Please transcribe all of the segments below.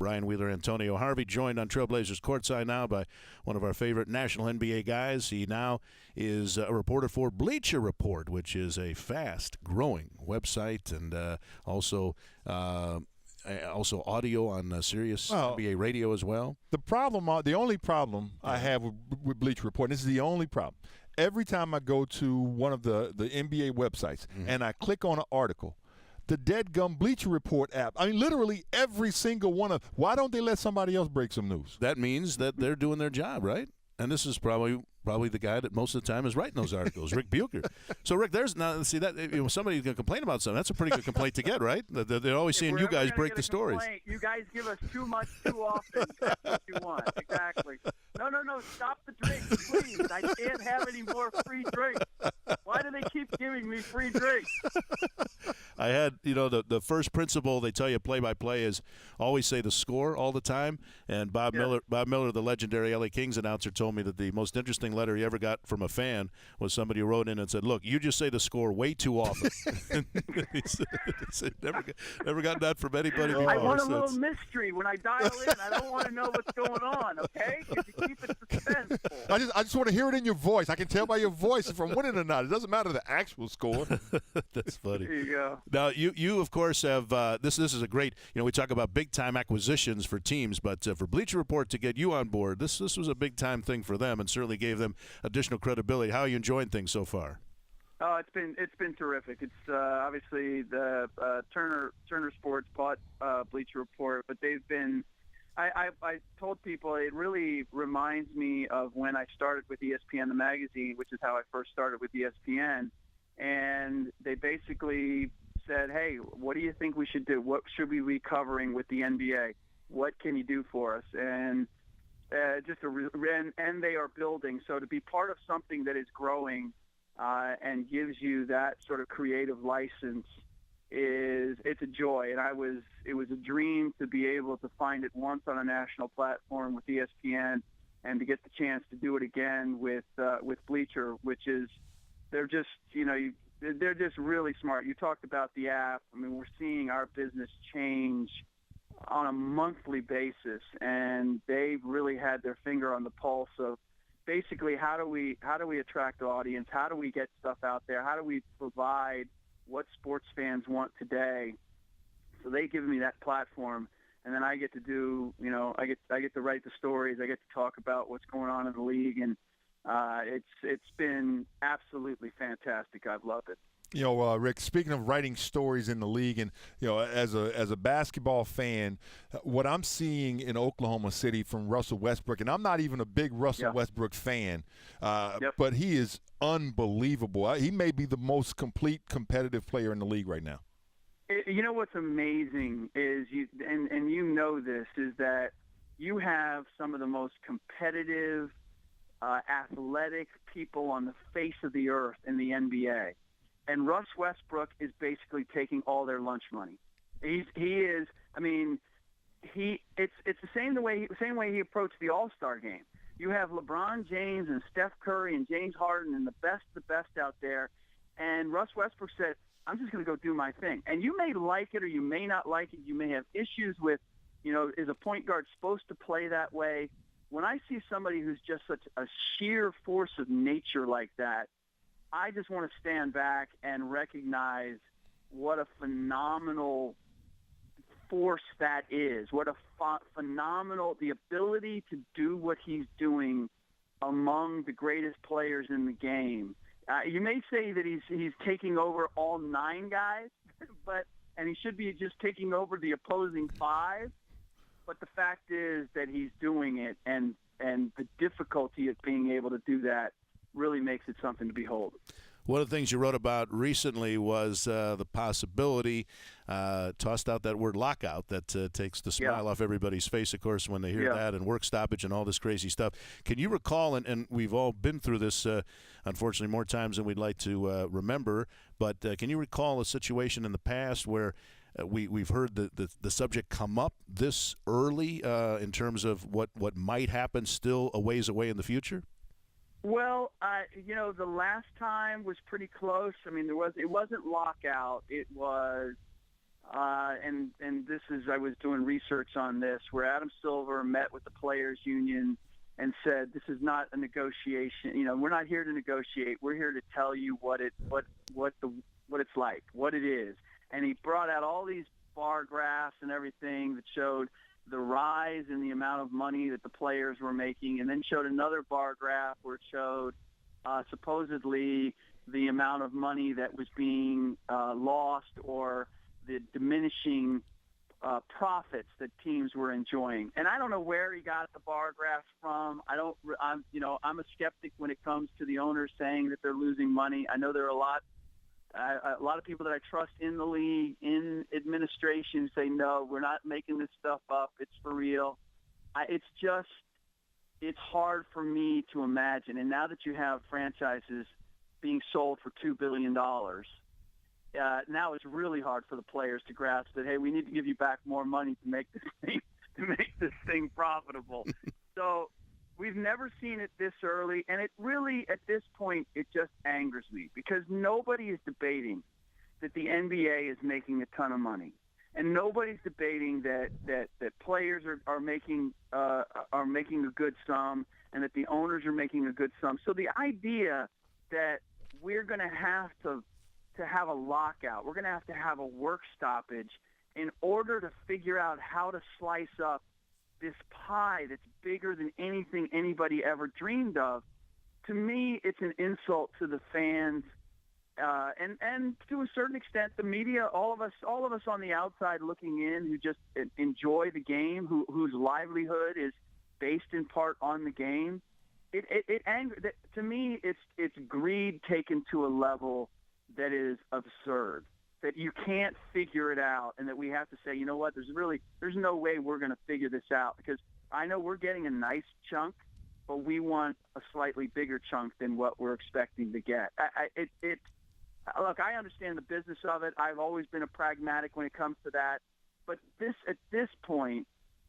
Brian Wheeler, Antonio Harvey, joined on Trailblazers Courtside now by one of our favorite national NBA guys. He now is a reporter for Bleacher Report, which is a fast-growing website, and also audio on Sirius NBA radio as well. The only problem I have with Bleacher Report, and this is the only problem, every time I go to one of the NBA websites and I click on an article, the deadgum Bleacher Report app, I mean, literally every single one of, why don't they let somebody else break some news? That means that they're doing their job, right? And this is probably the guy that most of the time is writing those articles, Ric Bucher. So, Rick, there's now see that somebody's going to complain about something. That's a pretty good complaint to get, right? They're always seeing you guys break the stories. You guys give us too much too often. That's what you want. Exactly. No. Stop the drinks, please. I can't have any more free drinks. Why do they keep giving me free drinks? I had, the first principle they tell you play-by-play is always say the score all the time. And Bob Miller, the legendary LA Kings announcer, told me that the most interesting letter he ever got from a fan was somebody who wrote in and said, "Look, you just say the score way too often." he said, never got that from anybody before. I want a little mystery when I dial in. I don't want to know what's going on, okay? Could you keep it suspenseful? I just want to hear it in your voice. I can tell by your voice if I'm winning or not. It doesn't matter the actual score. That's funny. There you go. Now, you of course have this is a great, we talk about big time acquisitions for teams, but for Bleacher Report to get you on board, this was a big time thing for them and certainly gave them additional credibility. How are you enjoying things so far? Oh, it's been terrific. It's obviously the Turner Sports bought Bleacher Report, but they've been. I told people it really reminds me of when I started with ESPN the magazine, which is how I first started with ESPN, and they basically said, "Hey, what do you think we should do? What should we be covering with the NBA? What can you do for us?" And and they are building. So to be part of something that is growing and gives you that sort of creative license it's a joy. And it was a dream to be able to find it once on a national platform with ESPN, and to get the chance to do it again with Bleacher, which is they're just they're just really smart. You talked about the app. I mean, we're seeing our business change on a monthly basis, and they've really had their finger on the pulse of basically how do we attract the audience, how do we get stuff out there, how do we provide what sports fans want today. So they give me that platform, and then I get to do, I get to write the stories, I get to talk about what's going on in the league, and it's been absolutely fantastic. I've loved it. Rick, speaking of writing stories in the league, and as a basketball fan, what I'm seeing in Oklahoma City from Russell Westbrook, and I'm not even a big Russell Westbrook fan, but he is unbelievable. He may be the most complete competitive player in the league right now. What's amazing is and you know this, is that you have some of the most competitive, athletic people on the face of the earth in the NBA. And Russ Westbrook is basically taking all their lunch money. It's the same way he approached the All-Star game. You have LeBron James and Steph Curry and James Harden and the best out there. And Russ Westbrook said, "I'm just going to go do my thing." And you may like it or you may not like it. You may have issues with, is a point guard supposed to play that way? When I see somebody who's just such a sheer force of nature like that, I just want to stand back and recognize what a phenomenal force that is. What a phenomenal, the ability to do what he's doing among the greatest players in the game. You may say that he's taking over all 9 guys, and he should be just taking over the opposing 5. But the fact is that he's doing it, and the difficulty of being able to do that really makes it something to behold. One of the things you wrote about recently was the possibility, tossed out that word lockout, that takes the smile off everybody's face, of course, when they hear that, and work stoppage and all this crazy stuff. Can you recall, and we've all been through this, unfortunately, more times than we'd like to remember, but can you recall a situation in the past where we've heard the subject come up this early in terms of what might happen still a ways away in the future? Well, the last time was pretty close. I mean, it wasn't lockout. It was and this is, I was doing research on this, where Adam Silver met with the players union and said, this is not a negotiation. You know, we're not here to negotiate. We're here to tell you what it's like, what it is. And he brought out all these bar graphs and everything that showed the rise in the amount of money that the players were making, and then showed another bar graph where it showed supposedly the amount of money that was being lost, or the diminishing profits that teams were enjoying. And I don't know where he got the bar graphs from. I'm a skeptic when it comes to the owners saying that they're losing money. I know there are a lot of people that I trust in the league, in administration, say, no, we're not making this stuff up. It's for real. It's hard for me to imagine. And now that you have franchises being sold for $2 billion, now it's really hard for the players to grasp that, hey, we need to give you back more money to make this thing profitable. So we've never seen it this early, and it really, at this point, it just angers me, because nobody is debating that the NBA is making a ton of money, and nobody's debating that players are making a good sum, and that the owners are making a good sum. So the idea that we're going to have a lockout, we're going to have a work stoppage in order to figure out how to slice up this pie that's bigger than anything anybody ever dreamed of, to me, it's an insult to the fans, and to a certain extent, the media. All of us on the outside looking in, who just enjoy the game, whose livelihood is based in part on the game. To me, it's greed taken to a level that is absurd, that you can't figure it out, and that we have to say, you know what, there's no way we're going to figure this out, because I know we're getting a nice chunk, but we want a slightly bigger chunk than what we're expecting to get. Look, I understand the business of it. I've always been a pragmatic when it comes to that. But at this point,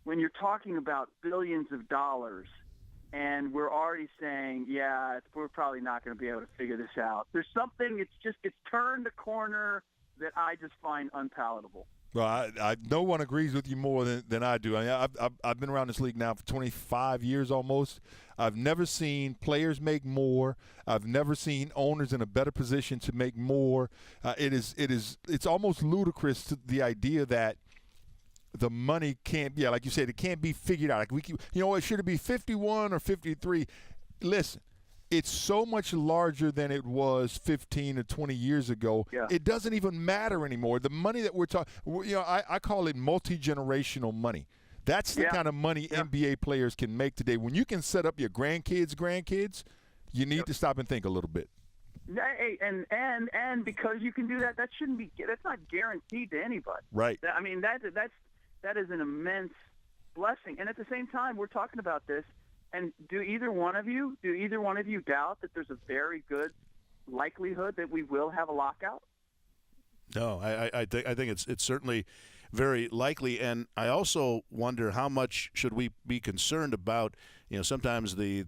when you're talking about billions of dollars, and we're already saying, yeah, we're probably not going to be able to figure this out. There's something, it's turned a corner that I just find unpalatable. Well, no one agrees with you more than I do. I've been around this league now for 25 years almost. I've never seen players make more. I've never seen owners in a better position to make more. It's almost ludicrous to the idea that the money can't, like you said, it can't be figured out. Like should it be 51 or 53? Listen, it's so much larger than it was 15 or 20 years ago. Yeah. It doesn't even matter anymore. The money that we're talking, I call it multi-generational money. That's the kind of money NBA players can make today. When you can set up your grandkids, you need to stop and think a little bit. Hey, and because you can do that, that's not guaranteed to anybody. Right. I mean, that is an immense blessing. And at the same time, we're talking about this. And do either one of you doubt that there's a very good likelihood that we will have a lockout? No, I think it's certainly very likely, and I also wonder how much should we be concerned about. Sometimes the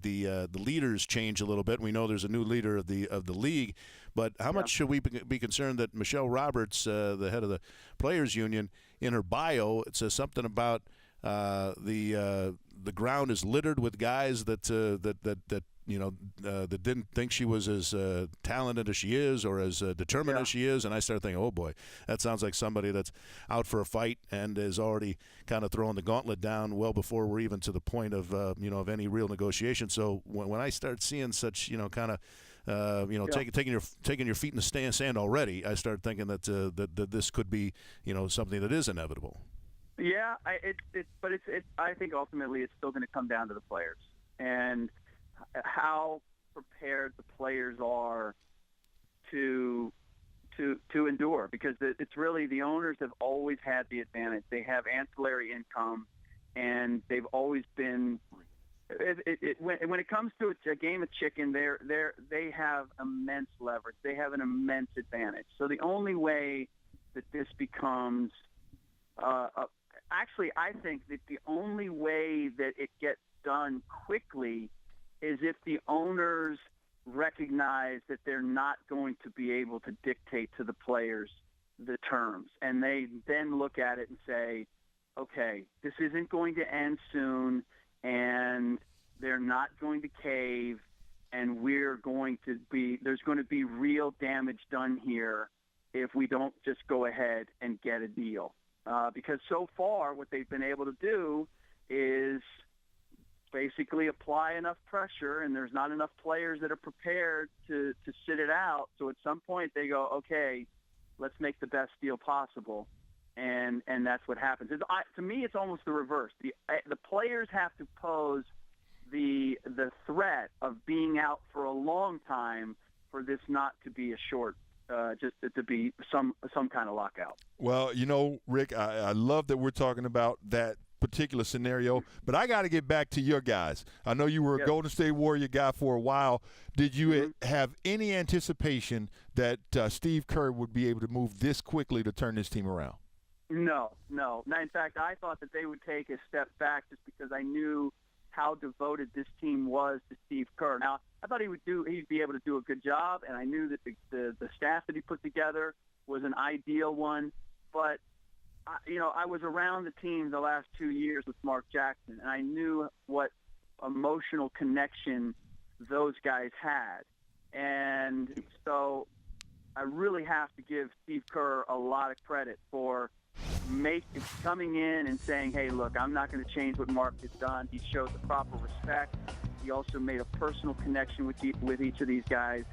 leaders change a little bit. We know there's a new leader of the league, but how much should we be concerned that Michelle Roberts, the head of the Players Union, in her bio it says something about the ground is littered with guys that didn't think she was as talented as she is, or as determined as she is. And I started thinking, oh boy, that sounds like somebody that's out for a fight and is already kind of throwing the gauntlet down well before we're even to the point of of any real negotiation. So when I start seeing such taking your feet in the sand already, I start thinking that this could be something that is inevitable. Yeah, I think ultimately it's still going to come down to the players and how prepared the players are to endure, because it's really, the owners have always had the advantage. They have ancillary income, and they've always been. When it comes to a game of chicken, they have immense leverage. They have an immense advantage. So the only way that this becomes actually, I think that the only way that it gets done quickly is if the owners recognize that they're not going to be able to dictate to the players the terms, and they then look at it and say, okay, this isn't going to end soon, and they're not going to cave, and there's going to be real damage done here if we don't just go ahead and get a deal. Because so far what they've been able to do is basically apply enough pressure, and there's not enough players that are prepared to sit it out. So at some point they go, okay, let's make the best deal possible. And that's what happens. To me, it's almost the reverse. The players have to pose the threat of being out for a long time for this not to be a short, just to be some kind of lockout. Well, Rick, I love that we're talking about that particular scenario, but I got to get back to your guys. I know you were a Golden State Warrior guy for a while. Did you have any anticipation that Steve Kerr would be able to move this quickly to turn this team around? No. In fact, I thought that they would take a step back just because I knew how devoted this team was to Steve Kerr. Now, I thought he'd be able to do a good job, and I knew that the staff that he put together was an ideal one. But I was around the team the last 2 years with Mark Jackson, and I knew what emotional connection those guys had. And so I really have to give Steve Kerr a lot of credit for coming in and saying, hey, look, I'm not going to change what Mark has done. He showed the proper respect. He also made a personal connection with each of these guys.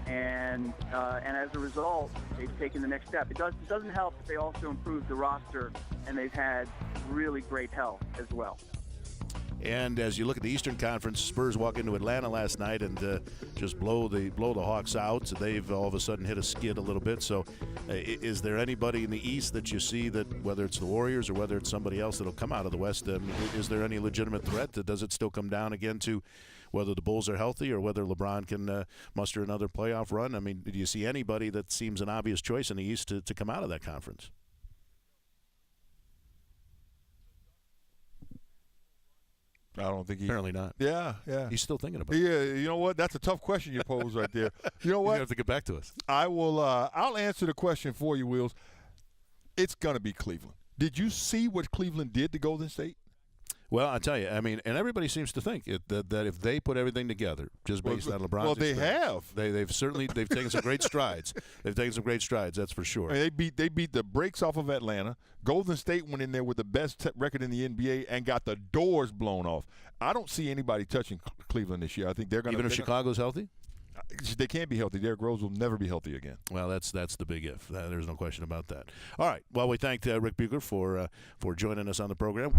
And as a result, they've taken the next step. It doesn't help that they also improved the roster, and they've had really great help as well. And as you look at the Eastern Conference, Spurs walk into Atlanta last night and just blow the Hawks out. So they've all of a sudden hit a skid a little bit. So is there anybody in the East that you see that, whether it's the Warriors or whether it's somebody else that'll come out of the West, is there any legitimate threat? Does it still come down again to whether the Bulls are healthy or whether LeBron can muster another playoff run? I mean, do you see anybody that seems an obvious choice in the East to come out of that conference? I don't think Apparently not. Yeah. He's still thinking about it. Yeah, you know what? That's a tough question you pose right there. You know what? You have to get back to us. I will. I'll answer the question for you, Wills. It's gonna be Cleveland. Did you see what Cleveland did to Golden State? Well, I tell you, I mean, and everybody seems to think that if they put everything together, just based on LeBron's well, they experience, have. They've taken some great strides. They've taken some great strides, that's for sure. I mean, they beat the brakes off of Atlanta. Golden State went in there with the best record in the NBA and got the doors blown off. I don't see anybody touching Cleveland this year. I think they're going to. Even if Chicago's healtly? They can't be healthy. Derrick Rose will never be healthy again. Well, that's the big if. There's no question about that. All right. Well, we thanked Ric Bucher for joining us on the program.